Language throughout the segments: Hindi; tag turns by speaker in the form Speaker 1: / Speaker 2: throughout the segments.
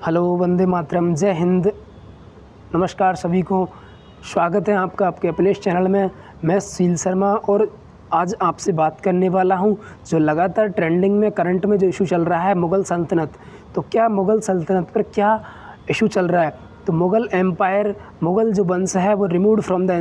Speaker 1: हेलो, वंदे मातरम, जय हिंद। नमस्कार सभी को, स्वागत है आपका आपके अपने इस चैनल में। मैं सुशील शर्मा और आज आपसे बात करने वाला हूं जो लगातार ट्रेंडिंग में करंट में जो इशू चल रहा है मुग़ल सल्तनत। तो क्या मुग़ल सल्तनत पर क्या इशू चल रहा है? तो मुग़ल एम्पायर, मुग़ल जो वंश है वो रिमूव्ड फ्रॉम द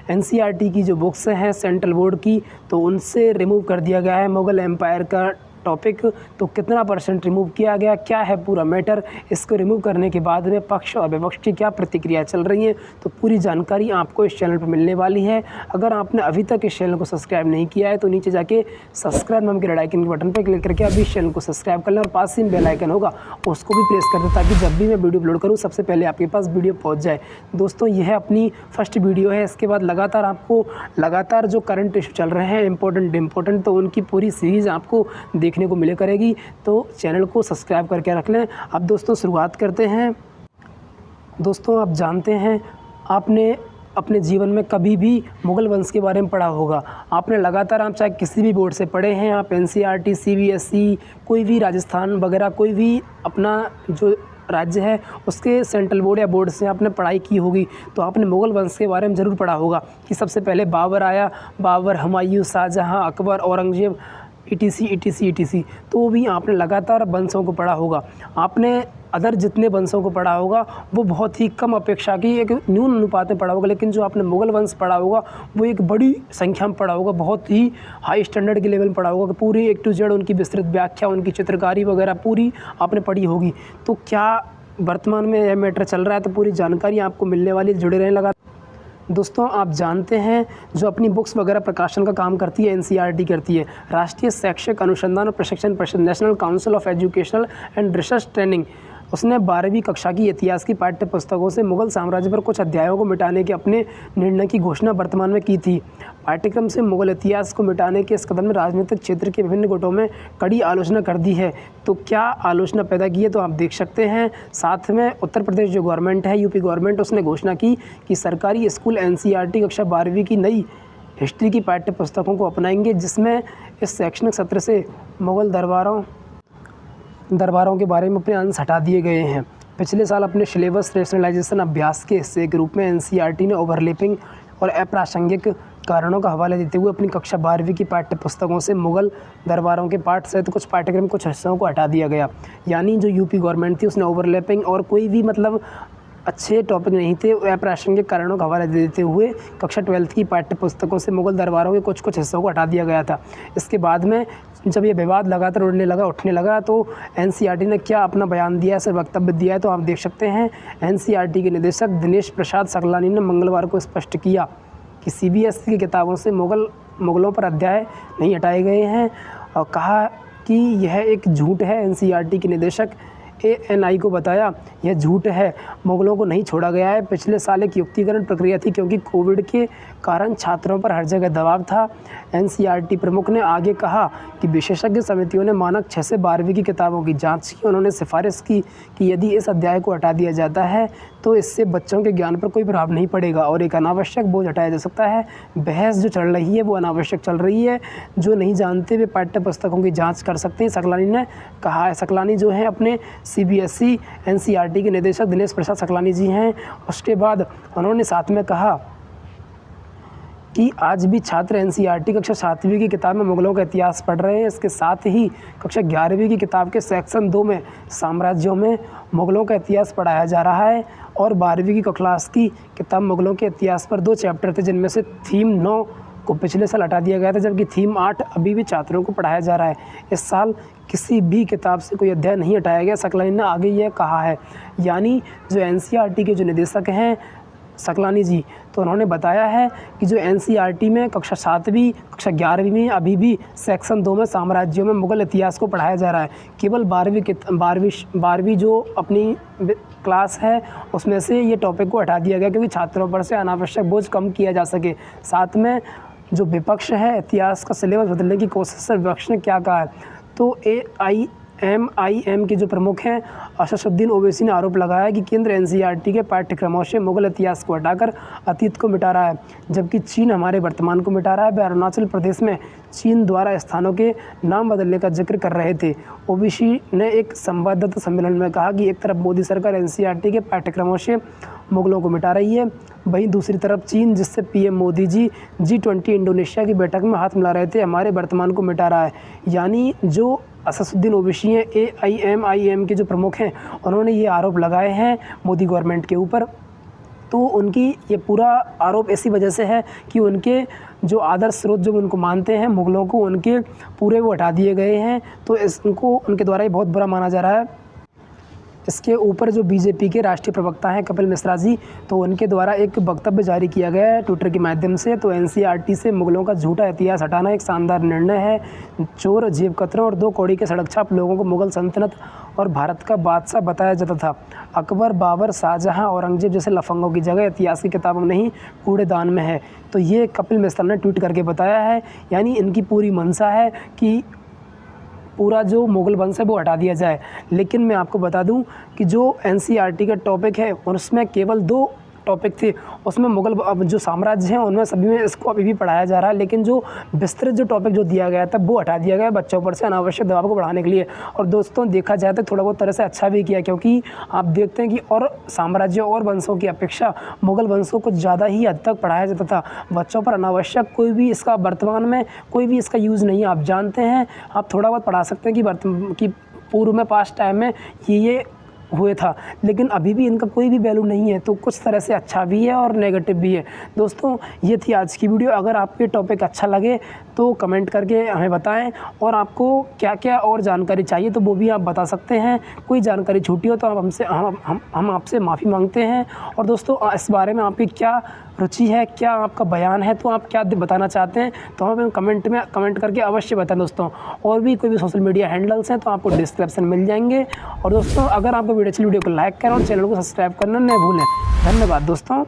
Speaker 1: एनसीईआरटी की जो बुक्स हैं सेंट्रल बोर्ड की, तो उनसे रिमूव कर दिया गया है मुग़ल एम्पायर का टॉपिक। तो कितना % रिमूव किया गया, क्या है पूरा मैटर, इसको रिमूव करने के बाद में पक्ष और विपक्ष की क्या प्रतिक्रिया चल रही है, तो पूरी जानकारी आपको इस चैनल पर मिलने वाली है। अगर आपने अभी तक इस चैनल को सब्सक्राइब नहीं किया है तो नीचे जाके सब्सक्राइब नाम के रेड आइकन के बटन पर क्लिक करके अभी इस चैनल को सब्सक्राइब कर लें और पास ही में बेल आइकन होगा उसको भी प्रेस कर दें ताकि जब भी मैं वीडियो अपलोड करूँ सबसे पहले आपके पास वीडियो पहुँच जाए। दोस्तों, यह अपनी फर्स्ट वीडियो है। इसके बाद लगातार जो करंट इशू चल रहे हैं इम्पोर्टेंट, तो उनकी पूरी सीरीज़ आपको देखने को मिले करेगी। तो चैनल को सब्सक्राइब करके रख लें। अब दोस्तों शुरुआत करते हैं। दोस्तों, आप जानते हैं, आपने अपने जीवन में कभी भी मुग़ल वंश के बारे में पढ़ा होगा। आपने लगातार, आप चाहे किसी भी बोर्ड से पढ़े हैं, आप एनसीईआरटी, सीबीएसई, कोई भी राजस्थान वगैरह कोई भी अपना जो राज्य है उसके सेंट्रल बोर्ड या बोर्ड से आपने पढ़ाई की होगी, तो आपने मुग़ल वंश के बारे में ज़रूर पढ़ा होगा कि सबसे पहले बाबर आया, बाबर, हुमायूं, शाहजहाँ, अकबर, औरंगज़ेब, ETC। तो वो भी आपने लगातार वंशों को पढ़ा होगा। आपने अदर जितने वंशों को पढ़ा होगा वो बहुत ही कम अपेक्षा की एक न्यून अनुपात में पढ़ा होगा, लेकिन जो आपने मुग़ल वंश पढ़ा होगा वो एक बड़ी संख्या में पढ़ा होगा, बहुत ही हाई स्टैंडर्ड के लेवल में पढ़ा होगा कि पूरी A to Z उनकी विस्तृत व्याख्या, उनकी चित्रकारी वगैरह पूरी आपने पढ़ी होगी। तो क्या वर्तमान में यह मैटर चल रहा है, तो पूरी जानकारी आपको मिलने वाली है, जुड़े रहें लगा। दोस्तों, आप जानते हैं जो अपनी बुक्स वगैरह प्रकाशन का काम करती है एनसीईआरटी करती है, राष्ट्रीय शैक्षिक अनुसंधान और प्रशिक्षण परिषद, national council of educational and research training. उसने 12वीं कक्षा की इतिहास की पाठ्य पुस्तकों से मुग़ल साम्राज्य पर कुछ अध्यायों को मिटाने के अपने निर्णय की घोषणा वर्तमान में की थी। पाठ्यक्रम से मुग़ल इतिहास को मिटाने के इस कदम में राजनीतिक क्षेत्र के विभिन्न गुटों में कड़ी आलोचना कर दी है। तो क्या आलोचना पैदा की है, तो आप देख सकते हैं। साथ में उत्तर प्रदेश जो गवर्नमेंट है, यूपी गवर्नमेंट, उसने घोषणा की कि सरकारी स्कूल एनसीईआरटी कक्षा 12वीं की नई हिस्ट्री की पाठ्य पुस्तकों को अपनाएंगे, जिसमें इस शैक्षणिक सत्र से मुग़ल दरबारों के बारे में अपने अंश हटा दिए गए हैं। पिछले साल अपने सिलेबस रेशनलाइजेशन अभ्यास के हिस्से के रूप में एनसीईआरटी ने ओवरलैपिंग और अप्रासंगिक कारणों का हवाला देते हुए अपनी कक्षा 12वीं की पाठ्य पुस्तकों से मुग़ल दरबारों के पाठ सहित कुछ पाठ्यक्रम, कुछ हिस्सों को हटा दिया गया। यानी जो यूपी गवर्नमेंट थी उसने ओवरलैपिंग और कोई भी अच्छे टॉपिक नहीं थे, अप्रासंगिक कारणों का हवाला देते हुए कक्षा 12th की पाठ्य पुस्तकों से मुग़ल दरबारों के कुछ हिस्सों को हटा दिया गया था। इसके बाद में जब ये विवाद लगातार उठने लगा तो एनसीईआरटी ने क्या अपना बयान दिया, ऐसा वक्तव्य दिया है, तो आप देख सकते हैं। एनसीईआरटी के निदेशक दिनेश प्रसाद सकलानी ने मंगलवार को स्पष्ट किया कि सीबीएसई की किताबों से मुग़लों पर अध्याय नहीं हटाए गए हैं और कहा कि यह एक झूठ है। एनसीईआरटी के निदेशक ANI को बताया, यह झूठ है, मुग़लों को नहीं छोड़ा गया है। पिछले साल एक युक्तिकरण प्रक्रिया थी क्योंकि कोविड के कारण छात्रों पर हर जगह दबाव था। एनसीईआरटी प्रमुख ने आगे कहा कि विशेषज्ञ समितियों ने मानक 6 से 12वीं की किताबों की जांच की। उन्होंने सिफारिश की कि यदि इस अध्याय को हटा दिया जाता है तो इससे बच्चों के ज्ञान पर कोई प्रभाव नहीं पड़ेगा और एक अनावश्यक बोझ हटाया जा सकता है। बहस जो चल रही है वो अनावश्यक चल रही है, जो नहीं जानते वे पाठ्य पुस्तकों की जाँच कर सकते हैं, सकलानी ने कहा है। सकलानी जो है अपने सीबीएसई एनसीईआरटी के निदेशक दिनेश प्रसाद सकलानी जी हैं। उसके बाद उन्होंने साथ में कहा कि आज भी छात्र एनसीईआरटी कक्षा 7वीं की किताब में मुग़लों का इतिहास पढ़ रहे हैं। इसके साथ ही कक्षा 11वीं की किताब के सेक्शन 2 में साम्राज्यों में मुग़लों का इतिहास पढ़ाया जा रहा है और 12वीं की क्लास की किताब मुग़लों के इतिहास पर 2 चैप्टर थे, जिनमें से थीम 9 को पिछले साल हटा दिया गया था, जबकि थीम 8 अभी भी छात्रों को पढ़ाया जा रहा है। इस साल किसी भी किताब से कोई अध्याय नहीं हटाया गया, सकलानी ने आगे यह कहा है। यानी जो एनसीईआरटी के जो निदेशक हैं सकलानी जी, तो उन्होंने बताया है कि जो एनसीईआरटी में कक्षा 7वीं, कक्षा 11वीं में अभी भी सेक्शन 2 में साम्राज्यों में मुग़ल इतिहास को पढ़ाया जा रहा है। केवल 12वीं जो अपनी क्लास है उसमें से ये टॉपिक को हटा दिया गया क्योंकि छात्रों पर से अनावश्यक बोझ कम किया जा सके। साथ में जो विपक्ष है इतिहास का सिलेबस बदलने की कोशिश से विपक्ष ने क्या कहा है, तो MIM के जो प्रमुख हैं असदुद्दीन ओवैसी ने आरोप लगाया कि केंद्र NCERT के पाठ्यक्रमों से मुगल इतिहास को हटाकर अतीत को मिटा रहा है, जबकि चीन हमारे वर्तमान को मिटा रहा है। वे अरुणाचल प्रदेश में चीन द्वारा स्थानों के नाम बदलने का जिक्र कर रहे थे। ओवैसी ने एक संवाददाता सम्मेलन में कहा कि एक तरफ मोदी सरकार NCERT के पाठ्यक्रमों से मुगलों को मिटा रही है, वहीं दूसरी तरफ चीन, जिससे PM Modi ji G20 Indonesia की बैठक में हाथ मिला रहे थे, हमारे वर्तमान को मिटा रहा है। यानी जो असदुद्दीन ओवैसी हैं, AIMIM के जो प्रमुख हैं, उन्होंने ये आरोप लगाए हैं मोदी गवर्नमेंट के ऊपर। तो उनकी ये पूरा आरोप इसी वजह से है कि उनके जो आदर्श स्रोत जो उनको मानते हैं मुगलों को, उनके पूरे वो हटा दिए गए हैं। तो इनको उनके द्वारा ये बहुत बुरा माना जा रहा है। इसके ऊपर जो BJP के राष्ट्रीय प्रवक्ता हैं कपिल मिश्रा जी, तो उनके द्वारा एक वक्तव्य जारी किया गया है ट्विटर के माध्यम से। तो NCERT से मुगलों का झूठा इतिहास हटाना एक शानदार निर्णय है। चोर, जेब कतरों और 2 कौड़ी के सड़क छाप लोगों को मुगल सल्तनत और भारत का बादशाह बताया जाता था। अकबर, बाबर, शाहजहाँ, औरंगजेब जैसे लफंगों की जगह इतिहास की किताबों में नहीं, कूड़ेदान में है। तो ये कपिल मिश्रा ने ट्वीट करके बताया है। यानी इनकी पूरी मंशा है कि पूरा जो मुग़ल वंश है वो हटा दिया जाए। लेकिन मैं आपको बता दूं कि जो NCERT का टॉपिक है उसमें केवल 2 टॉपिक थे। उसमें मुग़ल अब जो साम्राज्य हैं उनमें सभी में इसको अभी भी पढ़ाया जा रहा है, लेकिन जो विस्तृत जो टॉपिक जो दिया गया था वो हटा दिया गया बच्चों पर से अनावश्यक दबाव को बढ़ाने के लिए। और दोस्तों देखा जाए तो थोड़ा बहुत तरह से अच्छा भी किया, क्योंकि आप देखते हैं कि और साम्राज्यों और वंशों की अपेक्षा मुग़ल वंशों को ज़्यादा ही हद तक पढ़ाया जाता था। बच्चों पर अनावश्यक कोई भी इसका वर्तमान में कोई भी इसका यूज़ नहीं है। आप जानते हैं, आप थोड़ा बहुत पढ़ा सकते हैं कि पूर्व में पास्ट टाइम में ये हुए था, लेकिन अभी भी इनका कोई भी वैल्यू नहीं है। तो कुछ तरह से अच्छा भी है और नेगेटिव भी है। दोस्तों ये थी आज की वीडियो। अगर आपको ये टॉपिक अच्छा लगे तो कमेंट करके हमें बताएं, और आपको क्या क्या और जानकारी चाहिए तो वो भी आप बता सकते हैं। कोई जानकारी छूटी हो तो आप हमसे हम आपसे माफ़ी मांगते हैं। और दोस्तों इस बारे में आपकी क्या रुचि है, क्या आपका बयान है, तो आप क्या बताना चाहते हैं तो हमें कमेंट करके अवश्य बताएं दोस्तों। और भी कोई भी सोशल मीडिया हैंडल्स हैं तो आपको डिस्क्रिप्शन मिल जाएंगे। और दोस्तों अगर आपको वीडियो को लाइक करें और चैनल को सब्सक्राइब करना न भूलें। धन्यवाद दोस्तों।